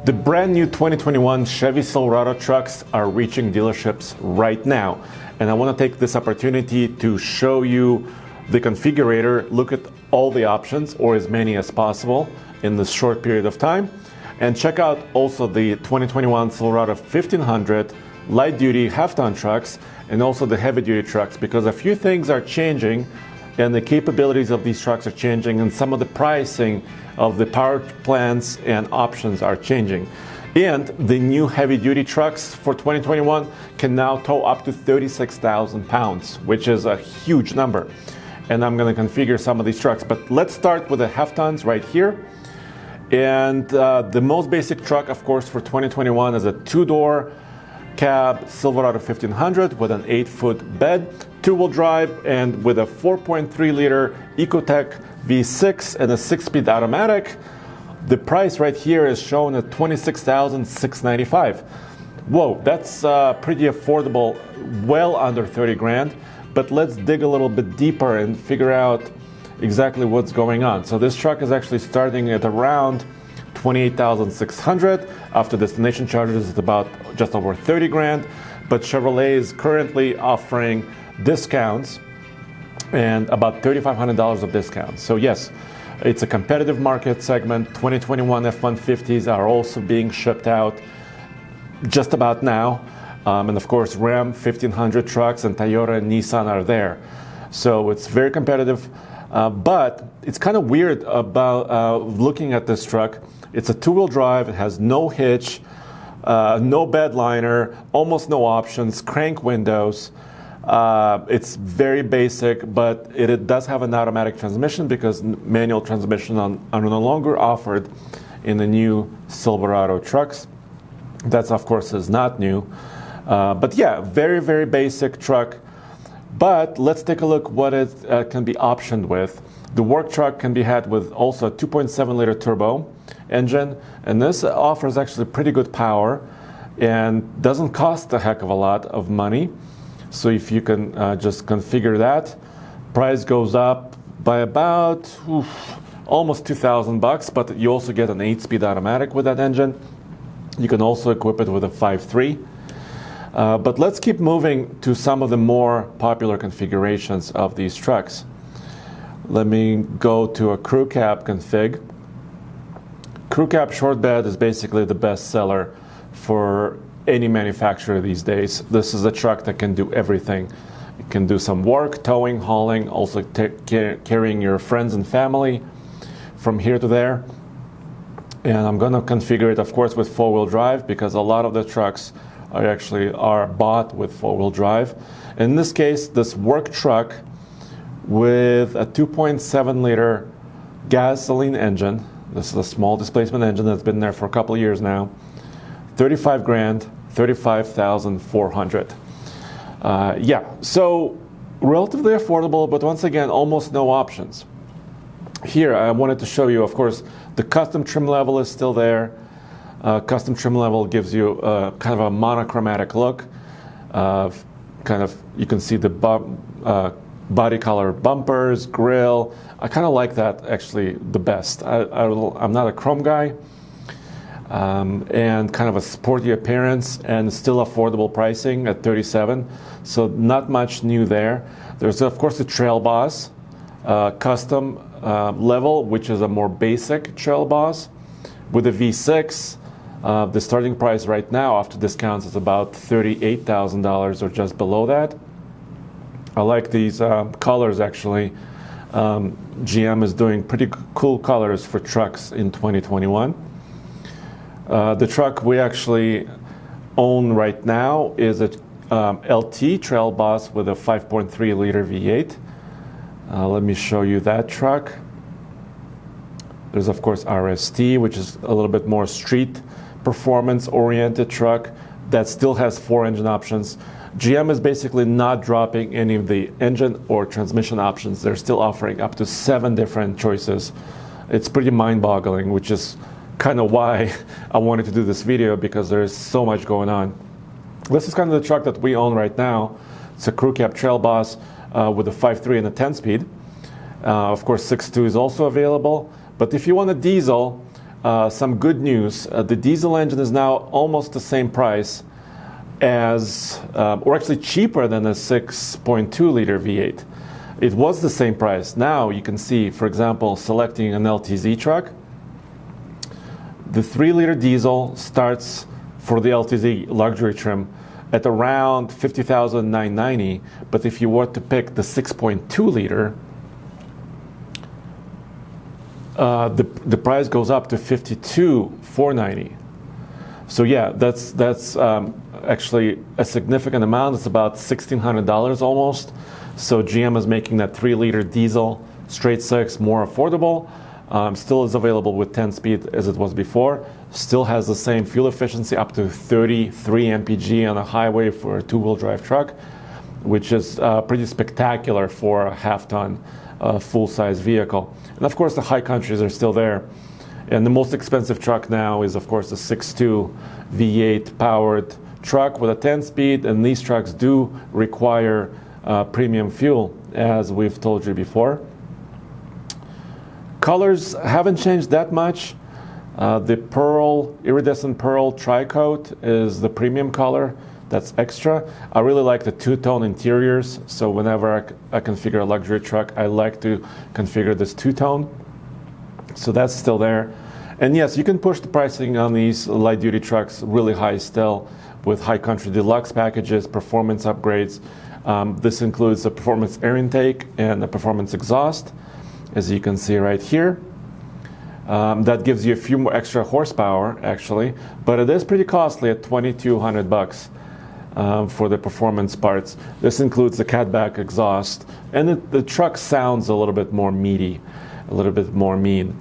The brand new 2021 Chevy Silverado trucks are reaching dealerships right now. And I want to take this opportunity to show you the configurator, look at all the options, or as many as possible in this short period of time. And check out also the 2021 Silverado 1500 light duty half-ton trucks and also the heavy duty trucks, because a few things are changing and the capabilities of these trucks are changing, and some of the pricing of the power plants and options are changing. And the new heavy-duty trucks for 2021 can now tow up to 36,000 pounds, which is a huge number. And I'm going to configure some of these trucks. But let's start with the half-tons right here. And the most basic truck, of course, for 2021 is a two-door cab Silverado 1500 with an 8-foot bed, two-wheel drive, and with a 4.3-liter Ecotec V6 and a 6-speed automatic. The price right here is shown at $26,695. Whoa, that's pretty affordable, well under 30 grand. But let's dig a little bit deeper and figure out exactly what's going on. So this truck is actually starting at around $28,600. After destination charges, it's about just over 30 grand. But Chevrolet is currently offering discounts and about $3,500 of discounts. So yes, it's a competitive market segment. 2021 F-150s are also being shipped out just about now. And of course, Ram 1500 trucks and Toyota and Nissan are there. So it's very competitive. But it's kind of weird about looking at this truck. It's a two-wheel drive. It has no hitch, no bed liner, almost no options, crank windows. It's very basic, but it does have an automatic transmission because manual transmission are no longer offered in the new Silverado trucks. That's, of course, is not new. But yeah, very, very basic truck. But let's take a look what it can be optioned with. The work truck can be had with also a 2.7-liter turbo engine, and this offers actually pretty good power and doesn't cost a heck of a lot of money. So if you can just configure that, price goes up by about almost $2,000, but you also get an 8-speed automatic with that engine. You can also equip it with a 5.3. But let's keep moving to some of the more popular configurations of these trucks. Let me go to a crew cab config. Crew cab short bed is basically the best seller for any manufacturer these days. This is a truck that can do everything. It can do some work, towing, hauling, also carrying your friends and family from here to there. And I'm going to configure it, of course, with four-wheel drive, because a lot of the trucks are bought with four-wheel drive. In this case, this work truck with a 2.7-liter gasoline engine. This is a small displacement engine that's been there for a couple of years now. 35 grand, 35,400. Yeah, so relatively affordable, but once again, almost no options. Here, I wanted to show you, of course, the custom trim level is still there. Custom trim level gives you kind of a monochromatic look. You can see the body color bumpers, grille. I kind of like that actually the best. I'm not a chrome guy. And kind of a sporty appearance and still affordable pricing at $37,000. So not much new there. There's of course the Trail Boss custom level, which is a more basic Trail Boss with a V6. The starting price right now after discounts is about $38,000 or just below that. I like these colors actually. GM is doing pretty cool colors for trucks in 2021. The truck we actually own right now is a LT Trail Boss with a 5.3-liter V8. Let me show you that truck. There's of course RST, which is a little bit more street performance-oriented truck that still has 4 engine options. GM is basically not dropping any of the engine or transmission options. They're still offering up to 7 different choices. It's pretty mind-boggling, which is kind of why I wanted to do this video, because there is so much going on. This is kind of the truck that we own right now. It's a crew cab Trail Boss with a 5.3 and a 10-speed. Of course, 6.2 is also available. But if you want a diesel, some good news. The diesel engine is now almost the same price as, or actually cheaper than a 6.2 liter V8. It was the same price. Now you can see, for example, selecting an LTZ truck, the 3 liter diesel starts for the LTZ luxury trim at around $50,990. But if you were to pick the 6.2 liter, the price goes up to $52,490. So yeah, that's actually a significant amount. It's about $1,600 almost. So GM is making that 3 liter diesel straight six more affordable. Still is available with 10-speed as it was before. Still has the same fuel efficiency, up to 33 mpg on a highway for a 2-wheel drive truck, which is pretty spectacular for a half-ton full-size vehicle. And of course, the high countries are still there. And the most expensive truck now is, of course, the 6.2 V8 powered truck with a 10-speed. And these trucks do require premium fuel, as we've told you before. Colors haven't changed that much. The iridescent pearl tri-coat is the premium color. That's extra. I really like the two-tone interiors, so whenever I configure a luxury truck, I like to configure this two-tone. So that's still there. And yes, you can push the pricing on these light-duty trucks really high still, with high country deluxe packages, performance upgrades. This includes a performance air intake and a performance exhaust, as you can see right here. That gives you a few more extra horsepower, actually, but it is pretty costly at $2,200 for the performance parts. This includes the catback exhaust, and the truck sounds a little bit more meaty, a little bit more mean.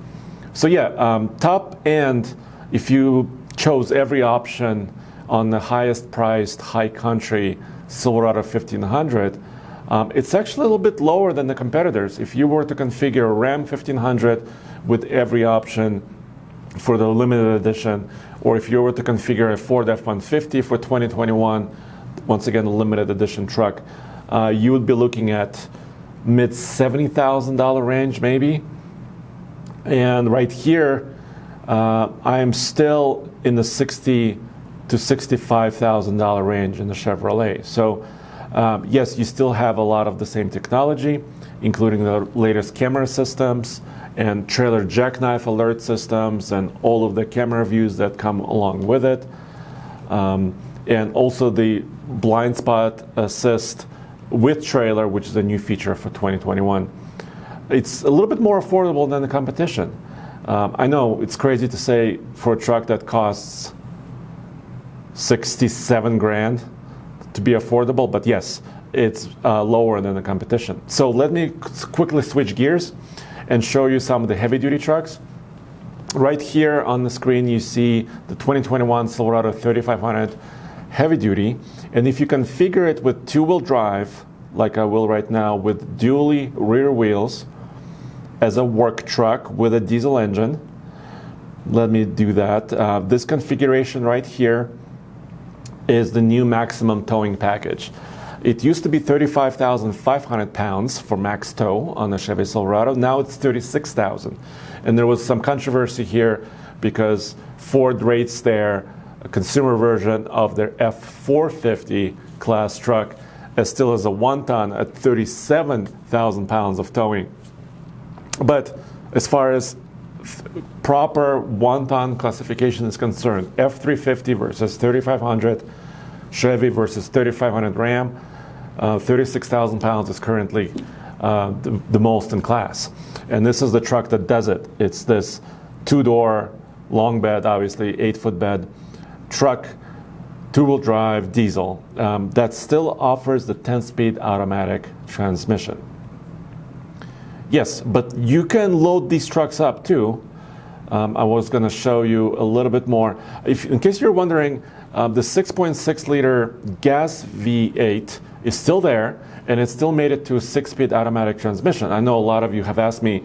So yeah, top end, if you chose every option on the highest priced high country Silverado 1500, it's actually a little bit lower than the competitors. If you were to configure a Ram 1500 with every option for the limited edition, or if you were to configure a Ford F-150 for 2021, once again a limited edition truck, you would be looking at mid $70,000 range maybe. And right here, I am still in the $60,000 to $65,000 range in the Chevrolet. So yes, you still have a lot of the same technology, including the latest camera systems and trailer jackknife alert systems and all of the camera views that come along with it. And also the blind spot assist with trailer, which is a new feature for 2021. It's a little bit more affordable than the competition. I know it's crazy to say for a truck that costs 67 grand to be affordable, but yes, it's lower than the competition. So let me quickly switch gears and show you some of the heavy duty trucks. Right here on the screen you see the 2021 Silverado 3500 heavy duty, and if you configure it with 2-wheel drive, like I will right now, with dually rear wheels as a work truck with a diesel engine, let me do that. This configuration right here is the new maximum towing package. It used to be 35,500 pounds for max tow on the Chevy Silverado. Now it's 36,000. And there was some controversy here because Ford rates their consumer version of their F450 class truck as still as a 1-ton at 37,000 pounds of towing. But as far as proper 1-ton classification is concerned, F350 versus 3500, Chevy versus 3500 Ram, 36,000 pounds is currently the most in class. And this is the truck that does it. It's this 2-door, long bed, obviously 8-foot bed truck, 2-wheel drive, diesel, that still offers the 10-speed automatic transmission. Yes, but you can load these trucks up too. I was going to show you a little bit more. In case you're wondering, the 6.6 liter gas V8 is still there, and it still made it to a 6-speed automatic transmission. I know a lot of you have asked me,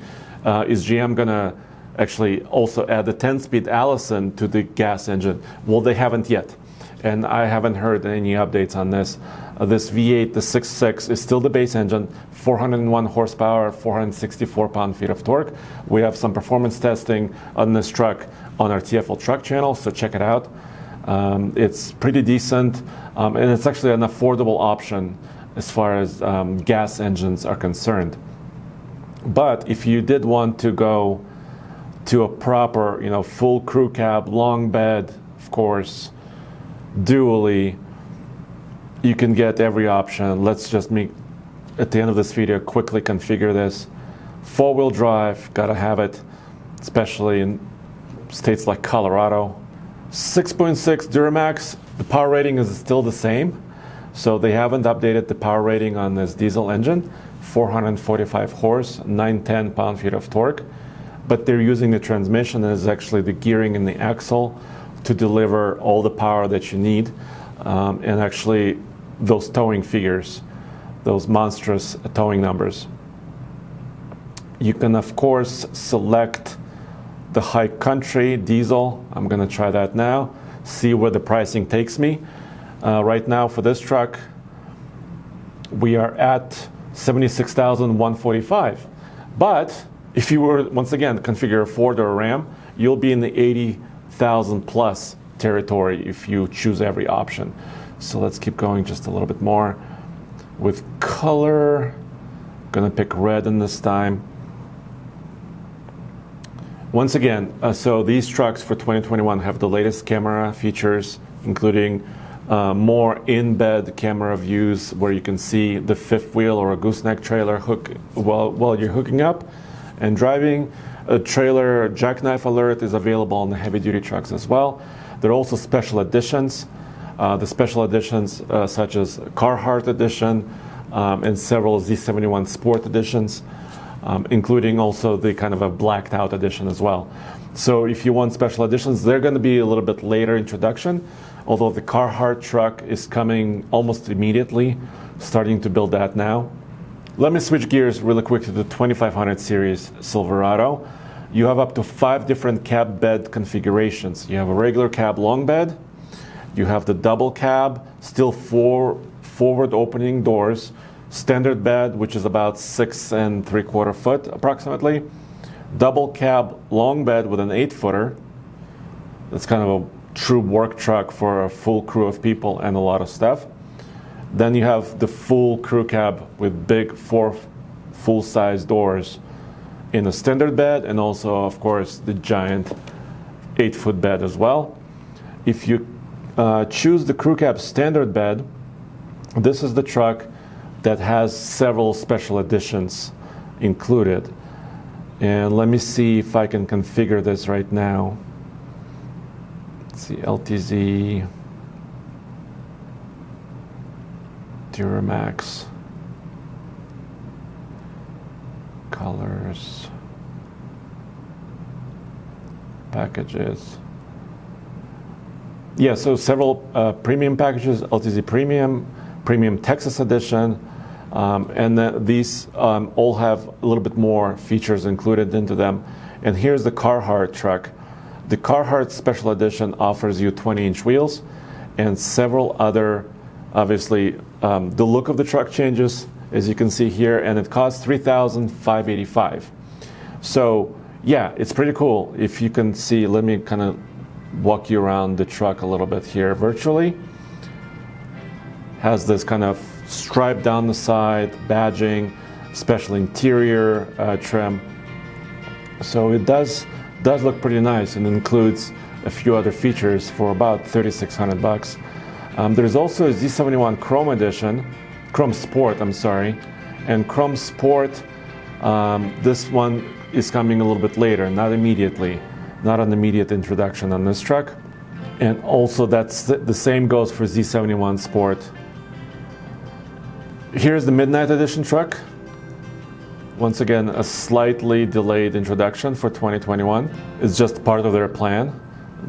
is GM going to actually also add the 10-speed Allison to the gas engine? Well, they haven't yet, and I haven't heard any updates on this. This V8, the 6.6, is still the base engine, 401 horsepower, 464 pound-feet of torque. We have some performance testing on this truck on our TFL truck channel, so check it out. It's pretty decent, and it's actually an affordable option as far as gas engines are concerned. But if you did want to go to a proper, full crew cab, long bed, of course, dually, you can get every option. Let's just at the end of this video, quickly configure this. 4-wheel drive, gotta have it, especially in states like Colorado. 6.6 Duramax, the power rating is still the same. So they haven't updated the power rating on this diesel engine. 445 horse, 910 pound-feet of torque. But they're using the transmission as actually the gearing in the axle to deliver all the power that you need. And actually, those towing figures, those monstrous towing numbers. You can, of course, select the high country diesel. I'm going to try that now, see where the pricing takes me. Right now for this truck, we are at $76,145. But if you were, once again, configure a Ford or a Ram, you'll be in the $80,000 plus territory if you choose every option. So let's keep going just a little bit more. With color, gonna pick red in this time. Once again, so these trucks for 2021 have the latest camera features, including more in-bed camera views where you can see the fifth wheel or a gooseneck trailer hook while you're hooking up and driving. A trailer jackknife alert is available on the heavy-duty trucks as well. There are also special editions. The special editions such as Carhartt edition and several Z71 Sport editions, including also the kind of a blacked out edition as well. So if you want special editions, they're going to be a little bit later introduction, although the Carhartt truck is coming almost immediately, starting to build that now. Let me switch gears really quick to the 2500 series Silverado. You have up to 5 different cab bed configurations. You have a regular cab long bed, you have the double cab, still 4 forward opening doors, standard bed, which is about 6 3/4 foot approximately, double cab long bed with an 8-footer. That's kind of a true work truck for a full crew of people and a lot of stuff. Then you have the full crew cab with big 4 full-size doors in a standard bed, and also, of course, the giant 8-foot bed as well. If you choose the crew cab standard bed, this is the truck that has several special editions included. And let me see if I can configure this right now. Let's see, LTZ, Duramax, colors, packages. Yeah, so several premium packages, LTZ Premium, Premium Texas Edition, and these all have a little bit more features included into them. And here's the Carhartt truck. The Carhartt Special Edition offers you 20-inch wheels and several other, obviously, the look of the truck changes, as you can see here, and it costs $3,585. So yeah, it's pretty cool. If you can see, let me kind of walk you around the truck a little bit here virtually. Has this kind of stripe down the side, badging, special interior trim. So it does look pretty nice, and includes a few other features for about $3,600. There's also a Z71 Chrome Edition, Chrome Sport, I'm sorry, and Chrome Sport. This one is coming a little bit later, not immediately, not an immediate introduction on this truck. And also that's the same goes for Z71 Sport. Here's the Midnight Edition truck. Once again, a slightly delayed introduction for 2021. It's just part of their plan.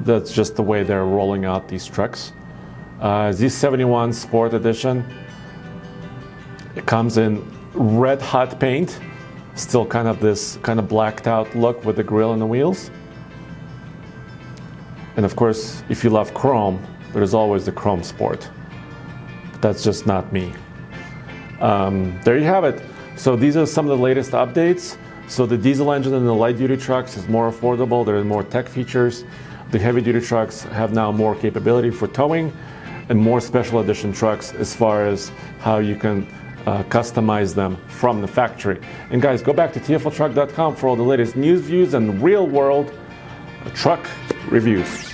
That's just the way they're rolling out these trucks. Z71 Sport Edition. It comes in red hot paint. Still kind of this kind of blacked out look with the grille and the wheels. And of course, if you love chrome, there's always the Chrome Sport. That's just not me. There you have it. So these are some of the latest updates. So the diesel engine in the light duty trucks is more affordable. There are more tech features. The heavy duty trucks have now more capability for towing and more special edition trucks as far as how you can customize them from the factory. And guys, go back to tfltruck.com for all the latest news, views, and real world truck reviews.